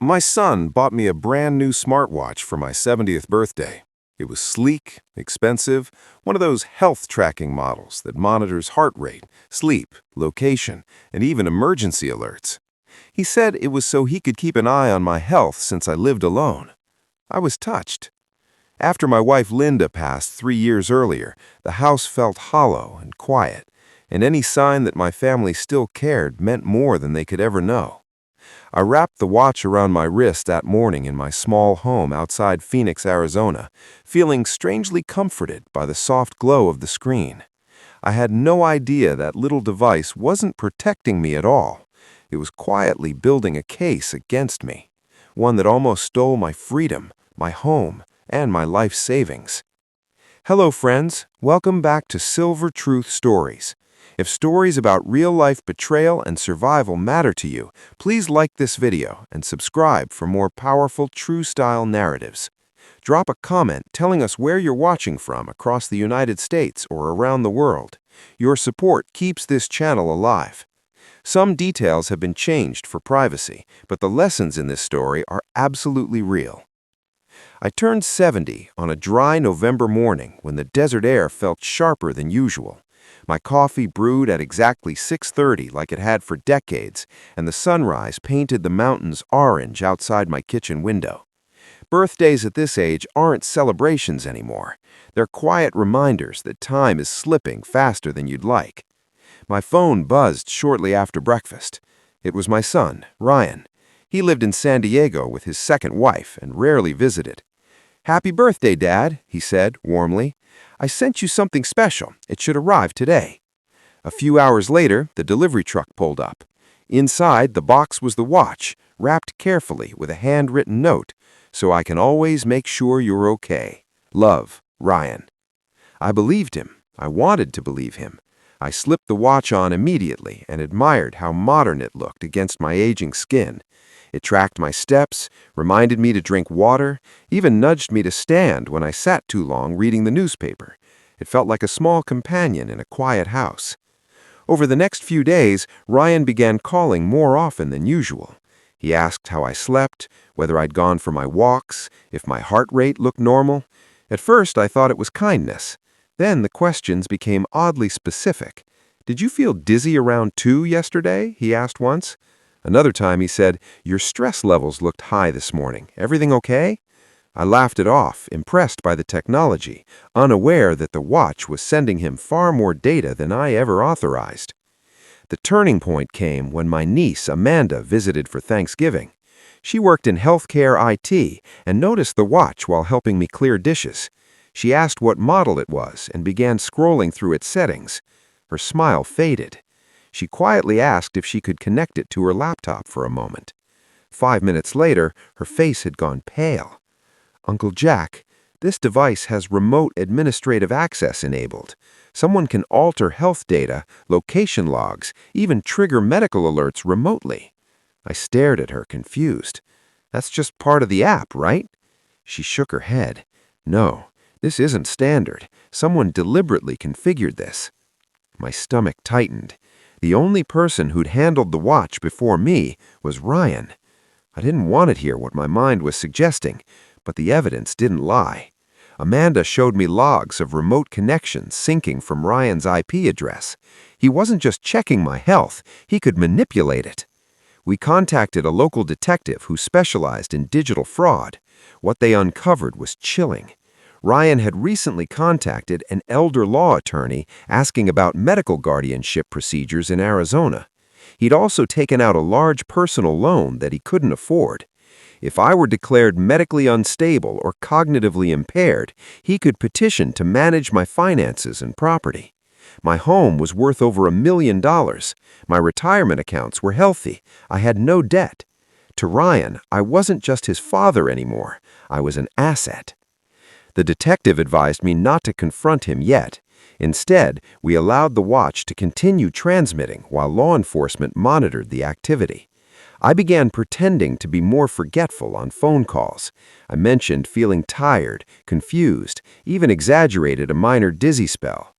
My son bought me a brand new smartwatch for my 70th birthday. It was sleek, expensive, one of those health tracking models that monitors heart rate, sleep, location, and even emergency alerts. He said it was so he could keep an eye on my health since I lived alone. I was touched. After my wife Linda passed 3 years earlier, the house felt hollow and quiet, and any sign that my family still cared meant more than they could ever know. I wrapped the watch around my wrist that morning in my small home outside Phoenix, Arizona, feeling strangely comforted by the soft glow of the screen. I had no idea that little device wasn't protecting me at all. It was quietly building a case against me, one that almost stole my freedom, my home, and my life savings. Hello, friends. Welcome back to Silver Truth Stories. If stories about real-life betrayal and survival matter to you, please like this video and subscribe for more powerful true-style narratives. Drop a comment telling us where you're watching from across the United States or around the world. Your support keeps this channel alive. Some details have been changed for privacy, but the lessons in this story are absolutely real. I turned 70 on a dry November morning when the desert air felt sharper than usual. My coffee brewed at exactly 6:30 like it had for decades, and the sunrise painted the mountains orange outside my kitchen window. Birthdays at this age aren't celebrations anymore. They're quiet reminders that time is slipping faster than you'd like. My phone buzzed shortly after breakfast. It was my son, Ryan. He lived in San Diego with his second wife and rarely visited. "Happy birthday, Dad," he said warmly. "I sent you something special. It should arrive today." A few hours later, the delivery truck pulled up. Inside, the box was the watch, wrapped carefully with a handwritten note, "So I can always make sure you're okay. Love, Ryan." I believed him. I wanted to believe him. I slipped the watch on immediately and admired how modern it looked against my aging skin. It tracked my steps, reminded me to drink water, even nudged me to stand when I sat too long reading the newspaper. It felt like a small companion in a quiet house. Over the next few days, Ryan began calling more often than usual. He asked how I slept, whether I'd gone for my walks, if my heart rate looked normal. At first, I thought it was kindness. Then the questions became oddly specific. "Did you feel dizzy around 2 yesterday?" he asked once. Another time he said, "Your stress levels looked high this morning. Everything okay?" I laughed it off, impressed by the technology, unaware that the watch was sending him far more data than I ever authorized. The turning point came when my niece, Amanda, visited for Thanksgiving. She worked in healthcare IT and noticed the watch while helping me clear dishes. She asked what model it was and began scrolling through its settings. Her smile faded. She quietly asked if she could connect it to her laptop for a moment. 5 minutes later, her face had gone pale. "Uncle Jack, this device has remote administrative access enabled. Someone can alter health data, location logs, even trigger medical alerts remotely." I stared at her, confused. "That's just part of the app, right?" She shook her head. "No, this isn't standard. Someone deliberately configured this." My stomach tightened. The only person who'd handled the watch before me was Ryan. I didn't want to hear what my mind was suggesting, but the evidence didn't lie. Amanda showed me logs of remote connections syncing from Ryan's IP address. He wasn't just checking my health, he could manipulate it. We contacted a local detective who specialized in digital fraud. What they uncovered was chilling. Ryan had recently contacted an elder law attorney asking about medical guardianship procedures in Arizona. He'd also taken out a large personal loan that he couldn't afford. If I were declared medically unstable or cognitively impaired, he could petition to manage my finances and property. My home was worth over $1 million. My retirement accounts were healthy. I had no debt. To Ryan, I wasn't just his father anymore. I was an asset. The detective advised me not to confront him yet. Instead, we allowed the watch to continue transmitting while law enforcement monitored the activity. I began pretending to be more forgetful on phone calls. I mentioned feeling tired, confused, even exaggerated a minor dizzy spell.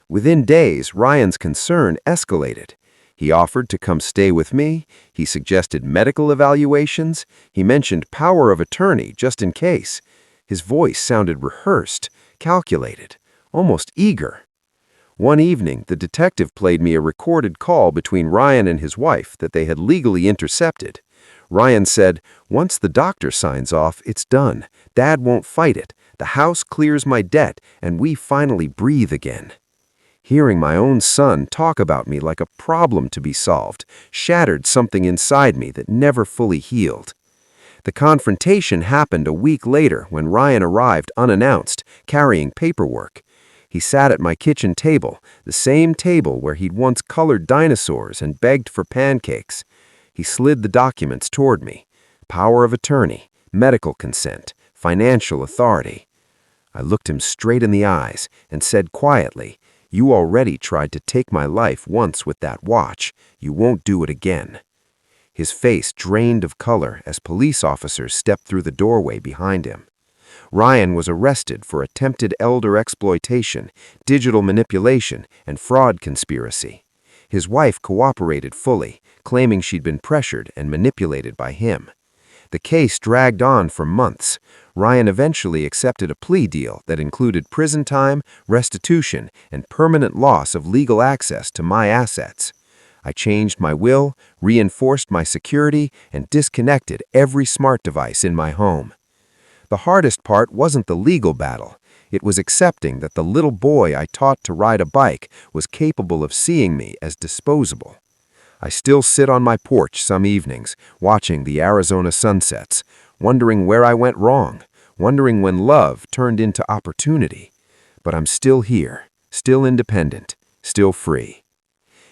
Within days, Ryan's concern escalated. He offered to come stay with me. He suggested medical evaluations. He mentioned power of attorney just in case. His voice sounded rehearsed, calculated, almost eager. One evening, the detective played me a recorded call between Ryan and his wife that they had legally intercepted. Ryan said, "Once the doctor signs off, it's done. Dad won't fight it. The house clears my debt, and we finally breathe again." Hearing my own son talk about me like a problem to be solved shattered something inside me that never fully healed. The confrontation happened a week later when Ryan arrived unannounced, carrying paperwork. He sat at my kitchen table, the same table where he'd once colored dinosaurs and begged for pancakes. He slid the documents toward me. Power of attorney, medical consent, financial authority. I looked him straight in the eyes and said quietly, "You already tried to take my life once with that watch. You won't do it again." His face drained of color as police officers stepped through the doorway behind him. Ryan was arrested for attempted elder exploitation, digital manipulation, and fraud conspiracy. His wife cooperated fully, claiming she'd been pressured and manipulated by him. The case dragged on for months. Ryan eventually accepted a plea deal that included prison time, restitution, and permanent loss of legal access to my assets. I changed my will, reinforced my security, and disconnected every smart device in my home. The hardest part wasn't the legal battle. It was accepting that the little boy I taught to ride a bike was capable of seeing me as disposable. I still sit on my porch some evenings, watching the Arizona sunsets, wondering where I went wrong, wondering when love turned into opportunity. But I'm still here, still independent, still free.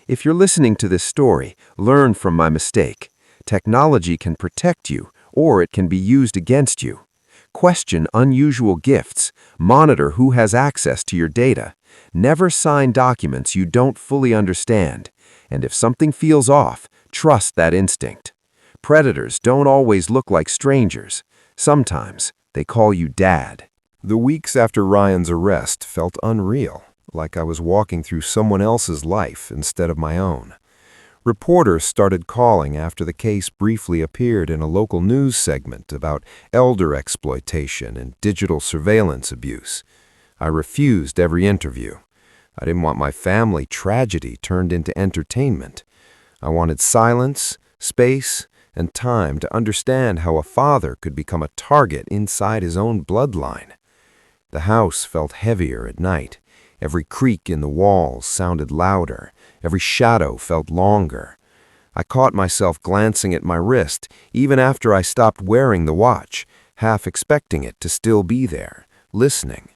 If you're listening to this story, learn from my mistake. Technology can protect you, or it can be used against you. Question unusual gifts. Monitor who has access to your data. Never sign documents you don't fully understand. And if something feels off, trust that instinct. Predators don't always look like strangers. Sometimes they call you Dad. The weeks after Ryan's arrest felt unreal, like I was walking through someone else's life instead of my own. Reporters started calling after the case briefly appeared in a local news segment about elder exploitation and digital surveillance abuse. I refused every interview. I didn't want my family tragedy turned into entertainment. I wanted silence, space, and time to understand how a father could become a target inside his own bloodline. The house felt heavier at night. Every creak in the walls sounded louder. Every shadow felt longer. I caught myself glancing at my wrist even after I stopped wearing the watch, half expecting it to still be there, listening.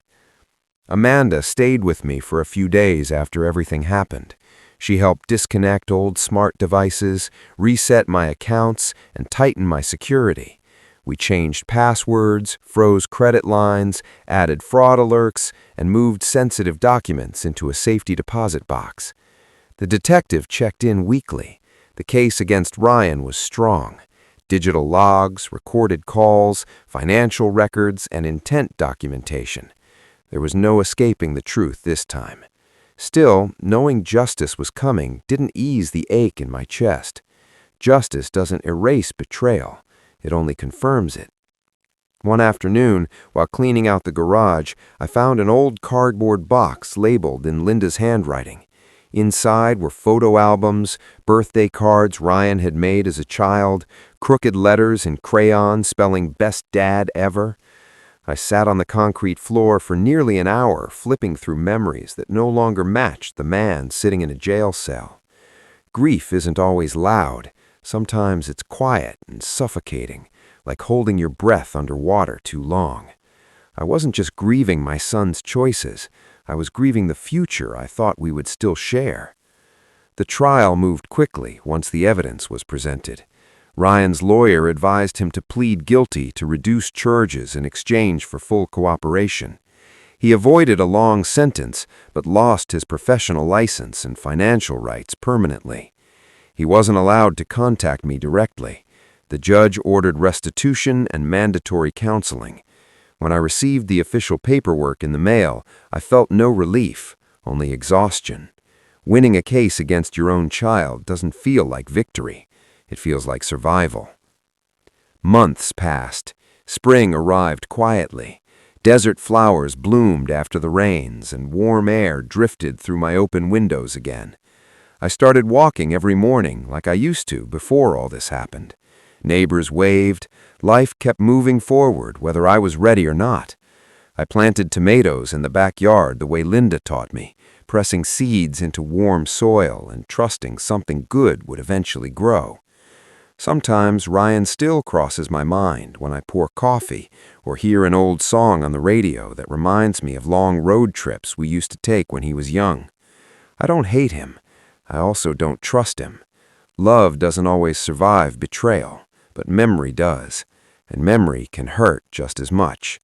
Amanda stayed with me for a few days after everything happened. She helped disconnect old smart devices, reset my accounts, and tighten my security. We changed passwords, froze credit lines, added fraud alerts, and moved sensitive documents into a safety deposit box. The detective checked in weekly. The case against Ryan was strong. Digital logs, recorded calls, financial records, and intent documentation. There was no escaping the truth this time. Still, knowing justice was coming didn't ease the ache in my chest. Justice doesn't erase betrayal. It only confirms it. One afternoon, while cleaning out the garage, I found an old cardboard box labeled in Linda's handwriting. Inside were photo albums, birthday cards Ryan had made as a child, crooked letters in crayon spelling "Best Dad Ever." I sat on the concrete floor for nearly an hour, flipping through memories that no longer matched the man sitting in a jail cell. Grief isn't always loud. Sometimes it's quiet and suffocating, like holding your breath underwater too long. I wasn't just grieving my son's choices. I was grieving the future I thought we would still share. The trial moved quickly once the evidence was presented. Ryan's lawyer advised him to plead guilty to reduced charges in exchange for full cooperation. He avoided a long sentence, but lost his professional license and financial rights permanently. He wasn't allowed to contact me directly. The judge ordered restitution and mandatory counseling. When I received the official paperwork in the mail, I felt no relief, only exhaustion. Winning a case against your own child doesn't feel like victory. It feels like survival. Months passed. Spring arrived quietly. Desert flowers bloomed after the rains, and warm air drifted through my open windows again. I started walking every morning like I used to before all this happened. Neighbors waved. Life kept moving forward, whether I was ready or not. I planted tomatoes in the backyard the way Linda taught me, pressing seeds into warm soil and trusting something good would eventually grow. Sometimes Ryan still crosses my mind when I pour coffee or hear an old song on the radio that reminds me of long road trips we used to take when he was young. I don't hate him. I also don't trust him. Love doesn't always survive betrayal, but memory does, and memory can hurt just as much.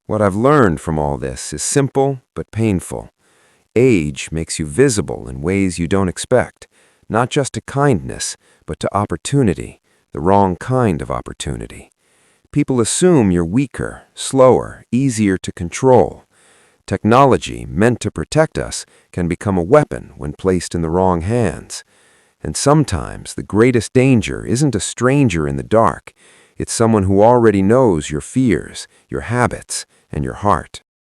What I've learned from all this is simple but painful. Age makes you visible in ways you don't expect, not just to kindness, but to opportunity, the wrong kind of opportunity. People assume you're weaker, slower, easier to control. Technology, meant to protect us, can become a weapon when placed in the wrong hands. And sometimes the greatest danger isn't a stranger in the dark. It's someone who already knows your fears, your habits, and your heart.